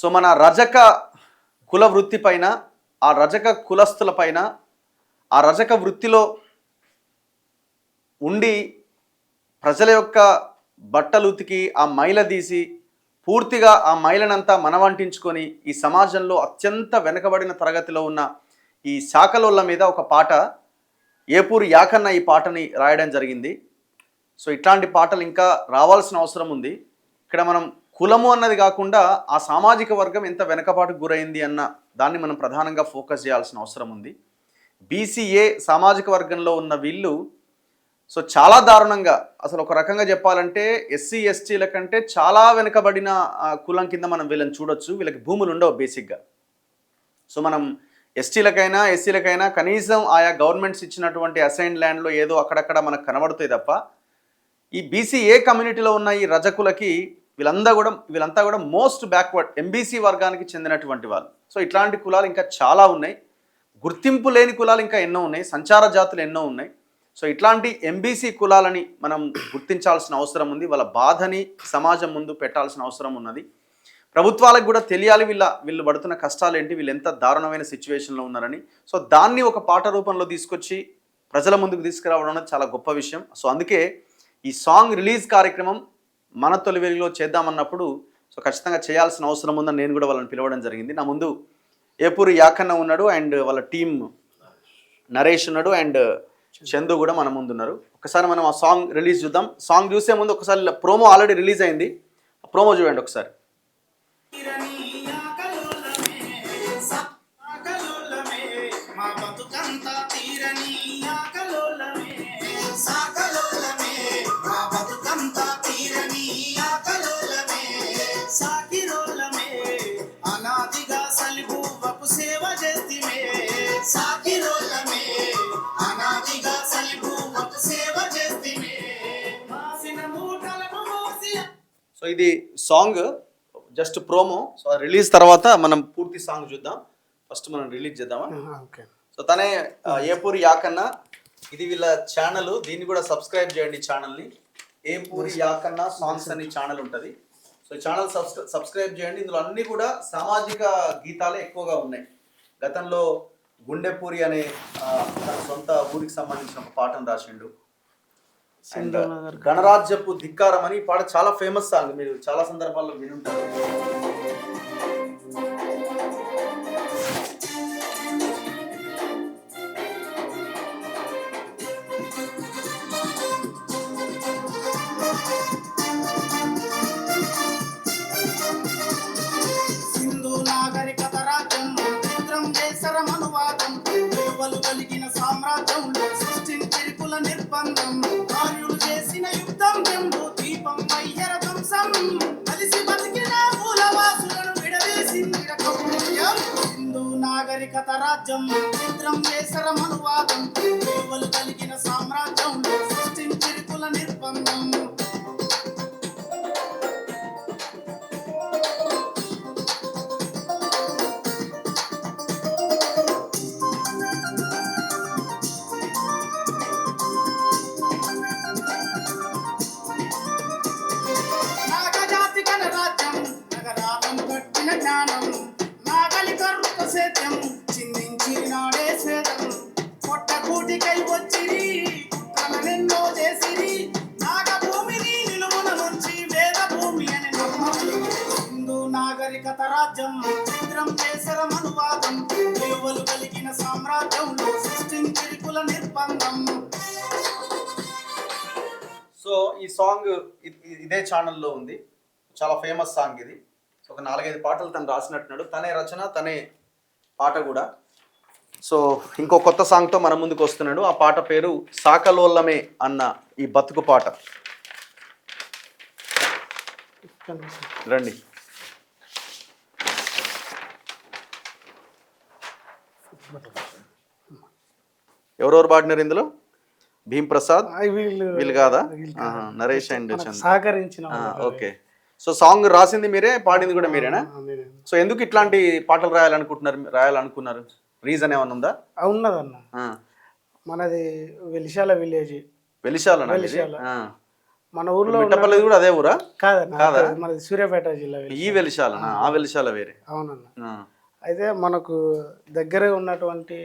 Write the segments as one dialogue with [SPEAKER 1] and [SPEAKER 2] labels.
[SPEAKER 1] So మన రజక కుల వృత్తి పైన, ఆ రజక కులస్తుల పైన, ఆ రజక వృత్తిలో ఉండి ప్రజల యొక్క బట్టలు ఉతికి ఆ మైల తీసి పూర్తిగా ఆ మైలనంతా మనవంటించుకొని ఈ సమాజంలో అత్యంత వెనుకబడిన తరగతిలో ఉన్న ఈ శాఖలోళ్ళ మీద ఒక పాట ఏపూరి యాకన్న ఈ పాటని రాయడం జరిగింది. సో ఇట్లాంటి పాటలు ఇంకా రావాల్సిన అవసరం ఉంది. ఇక్కడ మనం కులము అన్నది కాకుండా ఆ సామాజిక వర్గం ఎంత వెనకబాటుకు గురైంది అన్న దాన్ని మనం ప్రధానంగా ఫోకస్ చేయాల్సిన అవసరం ఉంది. బీసీఏ సామాజిక వర్గంలో ఉన్న వీళ్ళు సో చాలా దారుణంగా, అసలు ఒక రకంగా చెప్పాలంటే ఎస్సీ ఎస్టీల కంటే చాలా వెనుకబడిన కులం కింద మనం వీళ్ళని చూడొచ్చు. వీళ్ళకి భూములు ఉండవు బేసిక్గా. సో మనం ఎస్టీలకైనా ఎస్సీలకైనా కనీసం ఆయా గవర్నమెంట్స్ ఇచ్చినటువంటి అసైన్ ల్యాండ్లో ఏదో అక్కడక్కడ మనకు కనబడుతాయి తప్ప, ఈ బీసీఏ కమ్యూనిటీలో ఉన్న ఈ రజకులకి వీళ్ళంతా కూడా మోస్ట్ బ్యాక్వర్డ్ ఎంబీసీ వర్గానికి చెందినటువంటి వాళ్ళు. సో ఇట్లాంటి కులాలు ఇంకా చాలా ఉన్నాయి. గుర్తింపు లేని కులాలు ఇంకా ఎన్నో ఉన్నాయి. సంచార జాతులు ఎన్నో ఉన్నాయి. సో ఇట్లాంటి ఎంబీసీ కులాలని మనం గుర్తించాల్సిన అవసరం ఉంది. వాళ్ళ బాధని సమాజం ముందు పెట్టాల్సిన అవసరం ఉన్నది. ప్రభుత్వాలకు కూడా తెలియాలి వీళ్ళు పడుతున్న కష్టాలు ఏంటి, వీళ్ళు ఎంత దారుణమైన సిచ్యువేషన్లో ఉన్నారని. సో దాన్ని ఒక పాట రూపంలో తీసుకొచ్చి ప్రజల ముందుకు తీసుకురావడం అనేది చాలా గొప్ప విషయం. సో అందుకే ఈ సాంగ్ రిలీజ్ కార్యక్రమం మన తొలి వెలుగులో చేద్దామన్నప్పుడు సో ఖచ్చితంగా చేయాల్సిన అవసరం ఉందని నేను కూడా వాళ్ళని పిలవడం జరిగింది. నా ముందు ఏపూరి యాకన్న ఉన్నాడు, అండ్ వాళ్ళ టీం నరేష్ ఉన్నాడు, అండ్ చందు కూడా మన ముందు ఉన్నారు. ఒకసారి మనం ఆ సాంగ్ రిలీజ్ చూద్దాం. సాంగ్ చూసే ముందు ఒకసారి ప్రోమో ఆల్రెడీ రిలీజ్ అయింది, ఆ ప్రోమో చూడండి ఒకసారి. సో ఇది song just promo. So release తర్వాత మనం పూర్తి సాంగ్ చూద్దాం. ఫస్ట్ మనం రిలీజ్ చేద్దామా? సో తనే ఏపూరి యాకన్న, ఇది వీళ్ళ ఛానల్. దీన్ని కూడా సబ్స్క్రైబ్ చేయండి. ఛానల్ని ఏపూరి యాకన్న సాంగ్స్ అని ఛానల్ ఉంటుంది. సో ఈ ఛానల్ సబ్స్క్రైబ్ చేయండి. ఇందులో అన్నీ కూడా సామాజిక గీతాలే ఎక్కువగా ఉన్నాయి. గతంలో గుండెపూరి అనే తన సొంత ఊరికి సంబంధించిన ఒక పాటను రాసిండు. అండ్ గణరాజ్యపు ధిక్కారం అని పాట చాలా ఫేమస్ సాంగ్, మీరు చాలా సందర్భాల్లో వినుంటారు.
[SPEAKER 2] సింధు నాగరికత రాజ్యం చిత్రం చేసర మనువాదం విలువలు కలిగిన సామ్రాజ్యంలో సృష్టించి కుల నిర్బంధం కార్యులు చేసిన యుద్ధం జంబు దీపం వయ్యర ధ్వంసం కలిసి బతికిన మూలవాసులను విడవేసింది సింధు నాగరికత రాజ్యం చిత్రం చేసర మనువాదం విలువలు కలిగిన సామ్రాజ్యంలో సృష్టించి కుల నిర్బంధం. నాగరికత రాజ్యం చిత్రం చేసర మనువాదం విలువలు కలిగిన సామ్రాజ్యంలో సృష్టించి కుల నిర్బంధం.
[SPEAKER 1] సో ఈ సాంగ్ ఇదే ఛానల్లో ఉంది. చాలా ఫేమస్ సాంగ్ ఇది. ఒక 4-5 పాటలు తను రాసినట్టున్నాడు. తనే రచన, తనే పాట కూడా. సో ఇంకో కొత్త సాంగ్తో మన ముందుకు వస్తున్నాడు. ఆ పాట పేరు సాకలోల్లమే అన్న ఈ బతుకు పాట. రండి. ఎవరెవరు పాడినారు ఇందులో? భీమ్ ప్రసాద్ వీళ్ళు కాదా? నరేష్ అండ్
[SPEAKER 2] సహకరించిన.
[SPEAKER 1] ఓకే. సో సాంగ్ రాసింది మీరే, పాడింది కూడా మీరేనా? సో ఎందుకు ఇట్లాంటి పాటలు రాయాలనుకున్నారు? రీజన్ ఏమన్నా ఉందా?
[SPEAKER 2] ఉన్నదన్న, మనది వెలిశాల విలేజ్.
[SPEAKER 1] వెలిశాల
[SPEAKER 2] మన ఊర్లో
[SPEAKER 1] మిట్టపల్లి కూడా అదే ఊరా?
[SPEAKER 2] కాదన్న, మనది సూర్యాపేట జిల్లా.
[SPEAKER 1] ఈ వెలిశాల, ఆ వెలిశాల వేరే.
[SPEAKER 2] అవునన్న. అయితే మనకు దగ్గర ఉన్నటువంటి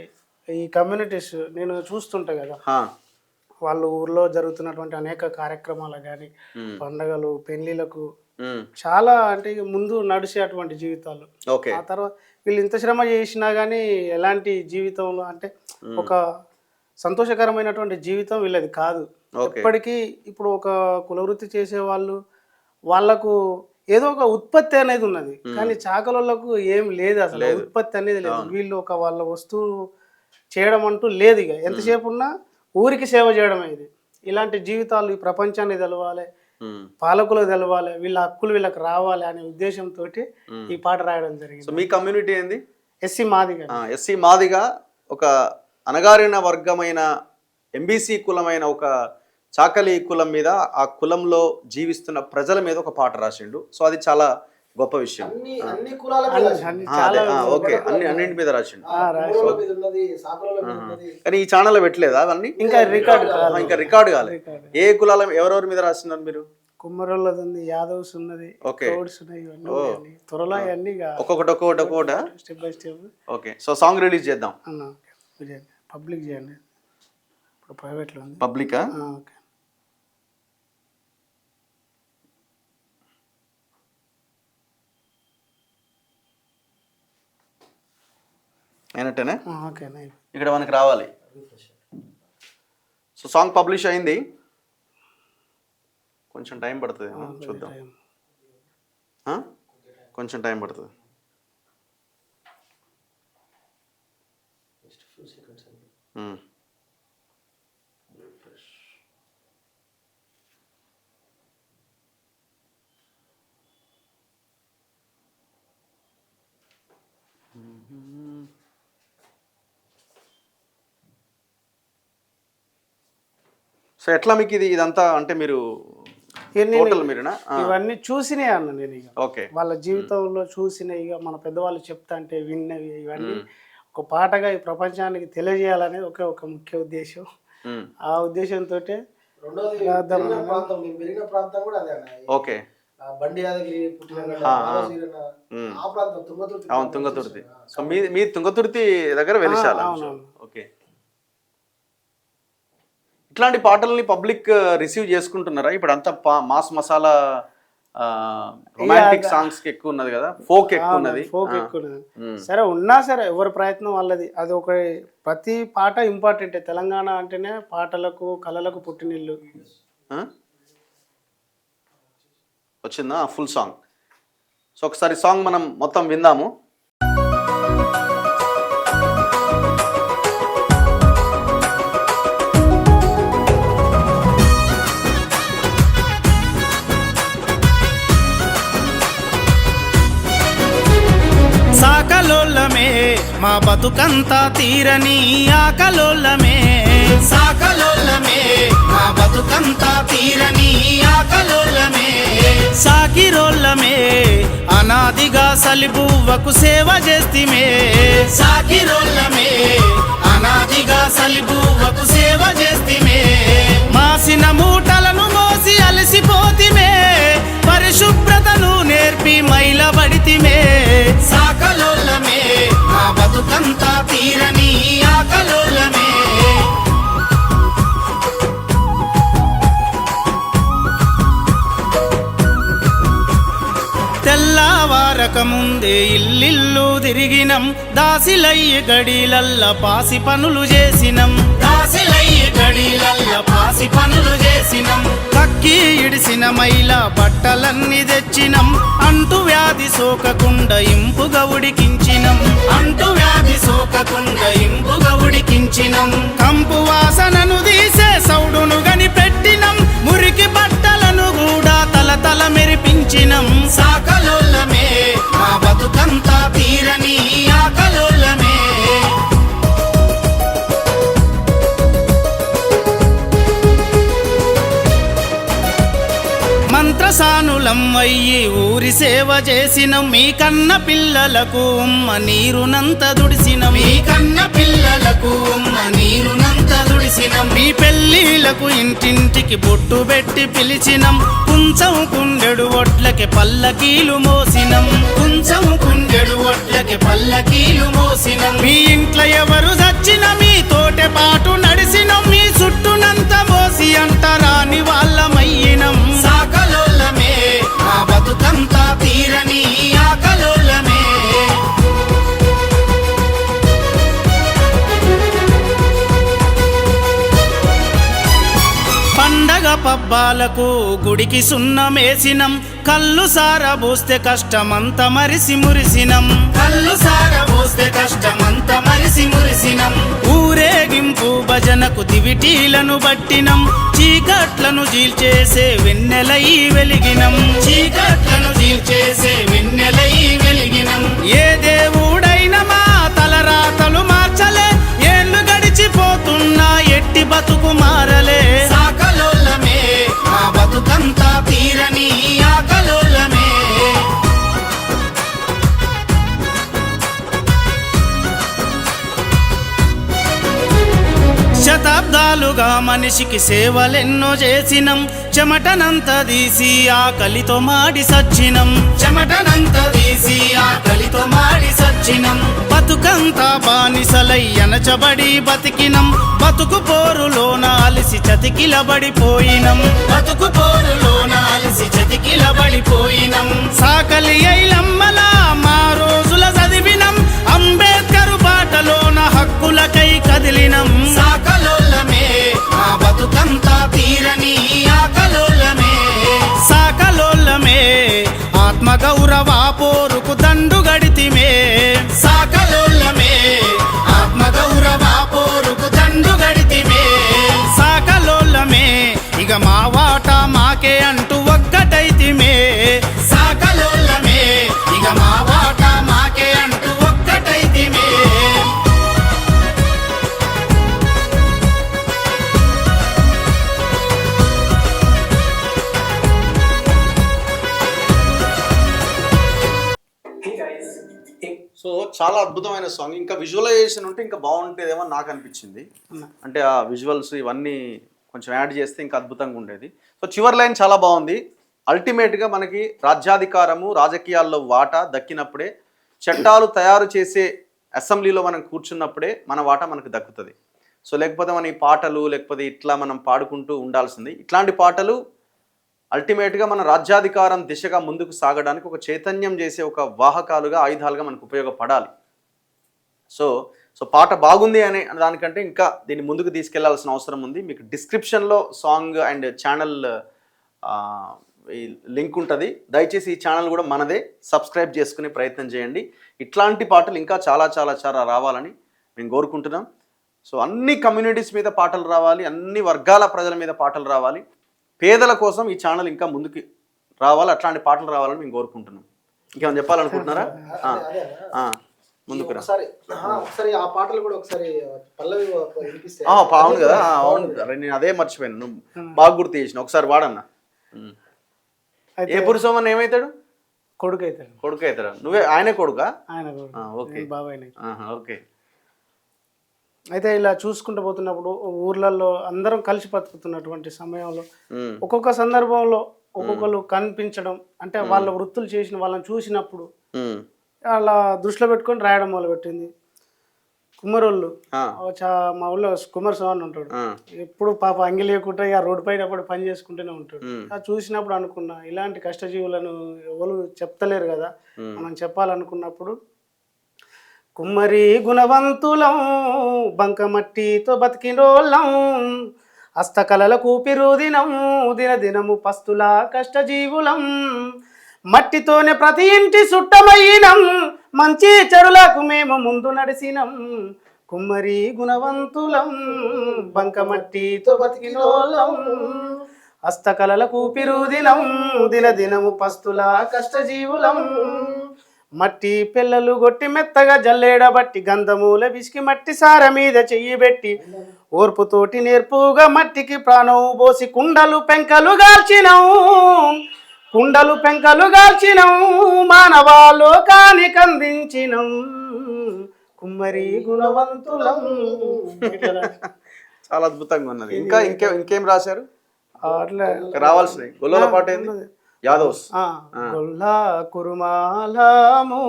[SPEAKER 2] ఈ కమ్యూనిటీస్ నేను చూస్తుంటా కదా, వాళ్ళు ఊర్లో జరుగుతున్నటువంటి అనేక కార్యక్రమాలు కానీ, పండగలు, పెళ్లిలకు చాలా అంటే ముందు నడిచేటువంటి జీవితాలు. ఆ తర్వాత వీళ్ళు ఇంత శ్రమ చేసినా కానీ ఎలాంటి జీవితంలో అంటే ఒక సంతోషకరమైనటువంటి జీవితం వీళ్ళది కాదు ఎప్పటికీ. ఇప్పుడు ఒక కులవృత్తి చేసే వాళ్ళకు ఏదో ఒక ఉత్పత్తి అనేది ఉన్నది, కానీ చాకలోళ్ళకు ఏం లేదు, అసలు ఉత్పత్తి అనేది లేదు. వీళ్ళు ఒక వాళ్ళ వస్తువు చేయడం అంటూ లేదు. ఇక ఎంతసేపు ఉన్నా ఊరికి సేవ చేయడం ఇది. ఇలాంటి జీవితాలు ఈ ప్రపంచాన్ని తెలవాలి, పాలకులు తెలవాలి, వీళ్ళ హక్కులు వీళ్ళకి రావాలి అనే ఉద్దేశంతో ఈ పాట రాయడం జరిగింది.
[SPEAKER 1] మీ కమ్యూనిటీ ఏంది?
[SPEAKER 2] ఎస్సీ మాదిగ.
[SPEAKER 1] ఎస్సీ మాదిగ ఒక అణగారిన వర్గమైన ఎంబీసీ కులమైన ఒక చాకలి కులం మీద, ఆ కులంలో జీవిస్తున్న ప్రజల మీద ఒక పాట రాసిండు. సో అది చాలా గొప్ప విషయం. ఓకే, అన్నింటి మీద రాసిండు. కానీ ఈ ఛానల్ పెట్టలేదా అవన్నీ?
[SPEAKER 2] ఇంకా
[SPEAKER 1] రికార్డ్ కాలేదు. ఏ కులాల ఎవరెవరి మీద రాసినారు మీరు?
[SPEAKER 2] కుమ్మరోళ్ళది ఉంది, యాదవ్స్ ఉన్నది, త్వరలో అన్ని
[SPEAKER 1] ఒక్కొక్కటి
[SPEAKER 2] step by step.
[SPEAKER 1] Okay, so song release చేద్దాం.
[SPEAKER 2] పబ్లిక్ చేయండి, ఇప్పుడు ప్రైవేట్లో ఉంది.
[SPEAKER 1] పబ్లికా?
[SPEAKER 2] ఓకే.
[SPEAKER 1] అయినట్టేనే ఇక్కడ మనకి రావాలి. సో సాంగ్ పబ్లిష్ అయింది, కొంచెం టైం పడుతుంది, చూద్దాం. కొంచెం టైం పడుతుంది. సో ఎట్లా మీకు ఇదంతా అంటే మీరు
[SPEAKER 2] ఇవన్నీ చూసినాయి అన్న నేను. ఇక
[SPEAKER 1] ఓకే,
[SPEAKER 2] వాళ్ళ జీవితంలో చూసినాయి, ఇక మన పెద్దవాళ్ళు చెప్తా అంటే విన్నవి, ఇవన్నీ ఒక పాటగా ఈ ప్రపంచానికి తెలియజేయాలనేది ఒక ముఖ్య ఉద్దేశం. ఆ ఉద్దేశంతో
[SPEAKER 1] ఓకే, తుంగతుర్తి. సో మీ తుంగతుర్తి దగ్గర వెలిశాల. ఓకే, ఇట్లాంటి పాటల్ని పబ్లిక్ రిసీవ్ చేసుకుంటున్నారా? ఇప్పుడు అంతా మాస్ మసాలా రొమాంటిక్ సాంగ్స్ కి ఎక్కువ ఉన్నది కదా, ఫోక్ ఎక్కువ ఉన్నది.
[SPEAKER 2] సరే ఉన్నా సరే ఎవరి ప్రయత్నం వాళ్ళది. అది ఒక ప్రతి పాట ఇంపార్టెంట్. తెలంగాణ అంటేనే పాటలకు కళలకు పుట్టినిల్లు.
[SPEAKER 1] వచ్చిందా ఫుల్ సాంగ్? సో ఒకసారి సాంగ్ మనం మొత్తం విందాము.
[SPEAKER 2] సాకలోల్లమే మా బతుకంతా తీరని ఆకలోల్లమే, సాకలోల్లమే మా బతుకంతా తీరని ఆకలోల్లమే, సాకిరోల్లమే అనాదిగా సలిబువ్వకు సేవ చేస్తిమే, సాకిరోల్లమే అనాదిగా సలిబువ్వకు సేవ చేస్తిమే, మాసిన మూటలను మోసి అలసిపోతిమే, పరిశుభ్రతను నేర్పి మైలబడితిమే, సాకలోల్లమే మా బతుకంతా తీరని ఆకలోల్లమే. తెల్లవారక ముందే ఇల్లిల్లు తిరిగినం, దాసిలయ్య గడిలల్ల పాసి పనులు చేసినం, దాసిలయ్య గడిలల్ల పాసి పనులు చేసినం, కక్కి ఇడిసిన మైల బట్టలన్నీ తెచ్చినం, అంటు వ్యాధి సోకకుండా ఇంపుగా ఉడికించినం, అంటు వ్యాధి సోకకుండా ఇంపుగా ఉడికించినం, కంపు వాసనను తీసే సౌడును గని పెట్టినం, మురికి బట్టలను కూడా తల మెరిపించినం, సాకలోల్లమే మా బతుకంతా తీరని ఆకలోల్లమే. మంత్ర
[SPEAKER 3] దొరసానులం అయ్యి ఊరి సేవ చేసినం మీ కన్న పిల్లలకు ఉమ్మ నీరునంత దుడిసినం మీ కన్న పిల్లలకు ఉమ్మ నీరునంత దుడిసినం మీ పెళ్ళిళ్ళకు ఇంటింటికి బొట్టు పెట్టి పిలిచినం కుంచం కుండెడు ఒట్లకి పల్లకీలు మోసినం కుంచం కుండెడు ఒట్లకి పల్లకీలు మోసినం మీ ఇంట్లో ఎవరు చచ్చిన మీ తోటే పాటు నడిసినం మీ చుట్టూనంత మోసి అంటరాని వాళ్ళమయ్యినం సాకలోలమే ఆ బతుకంతా తీరని ఆకలోలమే పండగ పబ్బాలకు గుడికి సున్నమేసినం కళ్ళు సారబోస్తే కష్టమంత మరిసి మురిసినం కళ్ళు సారబోస్తే కష్టమంత మరిసి మురిసినం ఊరేగింపు భజనకు దివిటీలను బట్టినం చీకట్లను జీల్చేసే వెన్నెలై వెలిగినం చీకట్లను జీల్చేసే వెన్నెలై వెలిగినం ఏ దేవుడైనా మా తలరాతలు మార్చలే ఏళ్ళు గడిచిపోతున్నా ఎట్టి బతుకు మారలే సాకలోలమే ఆ బతుకంతా తీరని ఆకలోలమే శతాబ్దాలుగా మనిషికి సేవలెన్నో చేసినం చెమటనంత తీసి ఆకలితో మాడి సచ్చినం చెమటనంత తీసి ఆకలితో మాడి సచ్చినం బతుకంతా బానిసలై అనచబడి బతికినం బతుకు పోరులోన అలిసి చతికిలబడిపోయినం బతుకు పోరులోన అలిసి చతికిలబడిపోయినం సాకలి ఐలమ్మలా మా రోజుల చదివినం అంబేద్కరు బాటలోన హక్కులకై కదిలినం సాకలోలమే ఆ బతుకంతా తీరని ఆకలోలమే సాకలోలమే ఆత్మగౌరవ పోరుకు దండు గడితిమే సాకలోలమే ఆత్మగౌరవ పోరుకు దండు గడితిమే సాకలోలమే ఇక మా వాటా మాకే అంటూ ఒక్కటైతిమే సాకలోలమే ఇక మా వాటా మాకే అంటూ ఒక్కటైతిమే
[SPEAKER 1] సో చాలా అద్భుతమైన సాంగ్. ఇంకా విజువలైజేషన్ ఉంటే ఇంకా బాగుంటేదేమో నాకు అనిపించింది. అంటే ఆ విజువల్స్ ఇవన్నీ కొంచెం యాడ్ చేస్తే ఇంకా అద్భుతంగా ఉండేది. సో చివరి లైన్ చాలా బాగుంది. అల్టిమేట్గా మనకి రాజ్యాధికారము రాజకీయాల్లో వాటా దక్కినప్పుడే, చట్టాలు తయారు చేసే అసెంబ్లీలో మనం కూర్చున్నప్పుడే మన వాటా మనకు దక్కుతుంది. సో లేకపోతే మన ఈ పాటలు లేకపోతే ఇట్లా మనం పాడుకుంటూ ఉండాల్సింది. ఇట్లాంటి పాటలు అల్టిమేట్గా మన రాజ్యాధికారం దిశగా ముందుకు సాగడానికి ఒక చైతన్యం చేసే ఒక వాహకాలుగా ఆయుధాలుగా మనకు ఉపయోగపడాలి. సో పాట బాగుంది అనే దానికంటే ఇంకా దీన్ని ముందుకు తీసుకెళ్లాల్సిన అవసరం ఉంది. మీకు డిస్క్రిప్షన్లో సాంగ్ అండ్ ఛానల్ ఈ లింక్ ఉంటుంది. దయచేసి ఈ ఛానల్ కూడా మనదే, సబ్స్క్రైబ్ చేసుకునే ప్రయత్నం చేయండి. ఇట్లాంటి పాటలు ఇంకా చాలా చాలా చాలా రావాలని మేము కోరుకుంటున్నాం. సో అన్ని కమ్యూనిటీస్ మీద పాటలు రావాలి, అన్ని వర్గాల ప్రజల మీద పాటలు రావాలి. పేదల కోసం ఈ ఛానల్ ఇంకా ముందుకు రావాలి, అట్లాంటి పాటలు రావాలని మేము కోరుకుంటున్నాం. ఇంకేమైనా చెప్పాలనుకుంటున్నారా? ముందుకు
[SPEAKER 2] ఒకసారి ఆ పాటలు కూడా ఒకసారి పల్లవి వినిపిస్తే.
[SPEAKER 1] అవును కదా, అవును, నేను అదే మర్చిపోయాను, నువ్వు బాగా గుర్తు చేసిన. ఒకసారి వాడన్నా. ఏ పురుషోమన్ ఏమవుతాడు?
[SPEAKER 2] కొడుకు అవుతాడు.
[SPEAKER 1] కొడుకు అవుతాడు. నువ్వే ఆయనే కొడుకా?
[SPEAKER 2] ఆయన
[SPEAKER 1] ఓకే,
[SPEAKER 2] బాబాయ్.
[SPEAKER 1] ఓకే.
[SPEAKER 2] అయితే ఇలా చూసుకుంటూ పోతున్నప్పుడు ఊర్లలో అందరం కలిసి బతుకుతున్నటువంటి సమయంలో ఒక్కొక్క సందర్భంలో ఒక్కొక్కరు కనిపించడం, అంటే వాళ్ళ వృత్తులు చేసిన వాళ్ళని చూసినప్పుడు అలా దృష్టిలో పెట్టుకొని రాయడం మొదలుపెట్టింది. కుమ్మరోళ్ళు మా ఊళ్ళో కుమ్మర స్వామి ఉంటాడు, ఎప్పుడు పాప అంగి లేకుండా ఇక రోడ్డు పైన కూడా పని చేసుకుంటూనే ఉంటాడు. అది చూసినప్పుడు అనుకున్నా, ఇలాంటి కష్టజీవులను ఎవరు చెప్తలేరు కదా, మనం చెప్పాలనుకున్నప్పుడు కుమ్మరి గుణవంతులం బంకమట్టితో బతికినోళ్ళం హస్తకళల కూపిరుదినం దినదినము పస్తుల కష్టజీవులం మట్టితోనే ప్రతి ఇంటి సుట్టమయ్యినం మంచి చెడులకు మేము ముందు నడిసినం కుమ్మరి గుణవంతులం బంకమట్టితో బతికినోళ్ళం హస్తకళల కూపిరుదినం దినదినము పస్తుల కష్టజీవులం మట్టి పిల్లలు గొట్టి మెత్తగా జల్లేడబట్టి గంధమూల విసికి మట్టి సార మీద చెయ్యి పెట్టి ఓర్పుతోటి నేర్పుగా మట్టికి ప్రాణం పోసి కుండలు పెంకలు గాల్చినాం కుండలు పెంకలు గాల్చినం మానవాలోకానికి అందించినం కుమ్మరి గుణవంతులం.
[SPEAKER 1] చాలా అద్భుతంగా ఉన్నది. ఇంకా ఇంకేం రాశారు?
[SPEAKER 2] అట్లా
[SPEAKER 1] రావాల్సినవి గొల్లల పాట ఏంది? యాదవ్స్.
[SPEAKER 2] గొల్లా కురుమాలము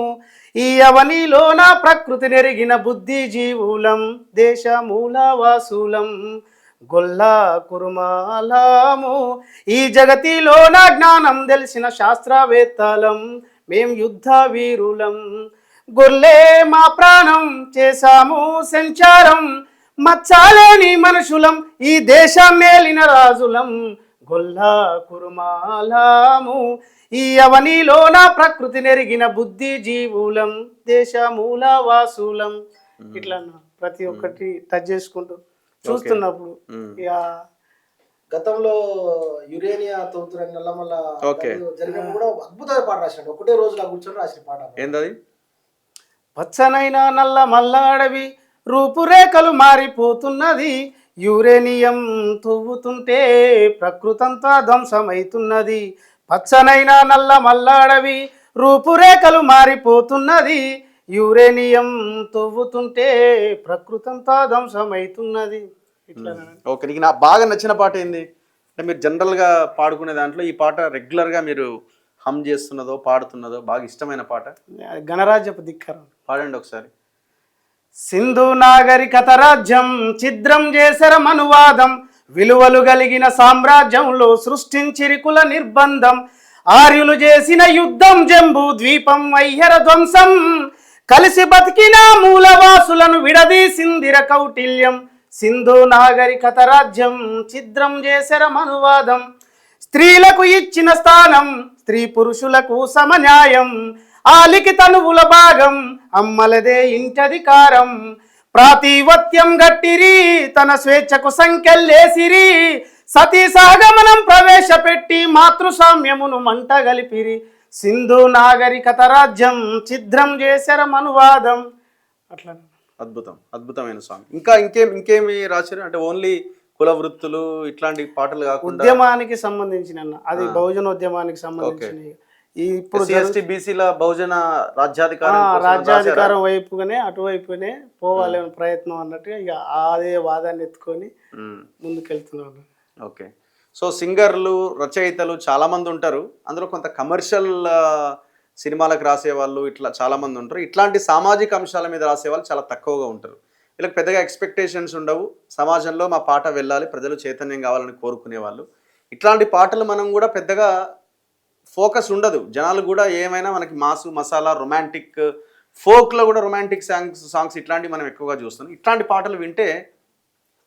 [SPEAKER 2] ఈ అవనిలోన ప్రకృతి నెరిగిన బుద్ధి జీవులం దేశ మూలవాసులం. గొల్లా కురుమాలము ఈ జగతిలోన జ్ఞానం తెలిసిన శాస్త్రవేత్తలం మేం యుద్ధ వీరులం. గొల్లే మా ప్రాణం చేశాము సంచారం మచ్చాలేని మనుషులం ఈ దేశం మేలిన రాజులం. గొల్లా కురుమాలము ఈ అవనిలోన ప్రకృతి నెరిగిన బుద్ధి జీవులం దేశ మూలవాసులం. ఇట్లా ప్రతి ఒక్కటి టచ్ చేసుకుంటూ చూస్తున్నప్పుడు ఇక
[SPEAKER 4] గతంలో యురేనియా తవ్వుతున్న నల్లమల్ల జరిగినప్పుడు కూడా అద్భుతమైన పాట రాశాడు. ఒకటే రోజులో కూర్చొని రాసిన పాట
[SPEAKER 1] ఏంటది?
[SPEAKER 2] పచ్చనైన నల్ల మల్ల అడవి రూపురేఖలు మారిపోతున్నది యురేనియం తవ్వుతుంటే ప్రకృతంతా ధ్వంసమైతున్నది. పచ్చనైన నల్ల మల్ల అడవి రూపురేఖలు మారిపోతున్నది యురేనియం తవ్వుతుంటే ప్రకృతంతా ధ్వంసమైతున్నది. ఇట్లా
[SPEAKER 1] ఓకే, నీకు నాకు బాగా నచ్చిన పాట ఏంది? అంటే మీరు జనరల్గా పాడుకునే దాంట్లో ఈ పాట రెగ్యులర్గా మీరు హమ్ చేస్తున్నదో పాడుతున్నదో బాగా ఇష్టమైన పాట
[SPEAKER 2] గణరాజ్యపు ధిక్కారం.
[SPEAKER 1] పాడండి ఒకసారి.
[SPEAKER 2] సింధు నాగరికత రాజ్యం ఛిద్రం చేసర మనువాదం విలువలు కలిగిన సామ్రాజ్యంలో సృష్టించిరి కుల నిర్బంధం. ఆర్యులు చేసిన యుద్ధం జంబూ ద్వీపం అయ్యర ధ్వంసం కలిసి బతికిన మూలవాసులను విడదీసిందిర కౌటిల్యం. సింధు నాగరికత రాజ్యం ఛిద్రం చేసర మనువాదం స్త్రీలకు ఇచ్చిన స్థానం స్త్రీ పురుషులకు సమన్యాయం ఆలికి తనువుల భాగం అమ్మలదే ఇంటధికారం. ప్రాతివత్యం గట్టిరి తన స్వేచ్ఛకు సంఖ్యలేసిరి సతీ సాగమనం ప్రవేశపెట్టి మాతృసామ్యమును మంట గలిపిరి. సింధు నాగరికత రాజ్యం ఛిద్రం చేసర మనువాదం. అట్లా
[SPEAKER 1] అద్భుతం, అద్భుతమైన సాంగ్. ఇంకేమి రాశారు? అంటే ఓన్లీ కుల వృత్తులు ఇట్లాంటి పాటలు కాకుండా
[SPEAKER 2] ఉద్యమానికి సంబంధించిన అది బహుజనోద్యమానికి సంబంధించిన ఇప్పుడు
[SPEAKER 1] బీసీల బహుజన రాజ్యాధికారం
[SPEAKER 2] వైపుగానే అటువైపునే పోవాలి అనే ప్రయత్నం అన్నట్టుగా ఇక అదే వాదాన్ని ఎత్తుకొని ముందుకెళ్తున్నాను.
[SPEAKER 1] ఓకే, సో సింగర్లు రచయితలు చాలా మంది ఉంటారు, అందులో కొంత కమర్షియల్ సినిమాలకు రాసేవాళ్ళు ఇట్లా చాలా మంది ఉంటారు. ఇట్లాంటి సామాజిక అంశాల మీద రాసేవాళ్ళు చాలా తక్కువగా ఉంటారు. వీళ్ళకి పెద్దగా ఎక్స్పెక్టేషన్స్ ఉండవు, సమాజంలో మా పాట వెళ్ళాలి, ప్రజలు చైతన్యం కావాలని కోరుకునే వాళ్ళు. ఇట్లాంటి పాటలు మనం కూడా పెద్దగా ఫోకస్ ఉండదు, జనాలు కూడా ఏమైనా మనకి మాసు మసాలా రొమాంటిక్ ఫోక్లో కూడా రొమాంటిక్ సాంగ్స్ ఇట్లాంటివి మనం ఎక్కువగా చూస్తున్నాం. ఇట్లాంటి పాటలు వింటే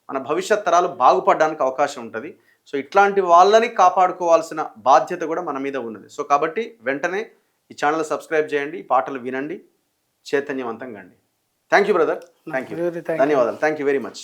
[SPEAKER 1] మన భవిష్యత్ తరాలు బాగుపడడానికి అవకాశం ఉంటుంది. సో ఇట్లాంటి వాళ్ళని కాపాడుకోవాల్సిన బాధ్యత కూడా మన మీద ఉన్నది. సో కాబట్టి వెంటనే ఈ ఛానల్ సబ్స్క్రైబ్ చేయండి, ఈ పాటలు వినండి, చైతన్యవంతంగా అండి. Thank you brother, thank you, ధన్యవాదాలు, థ్యాంక్ యూ వెరీ మచ్.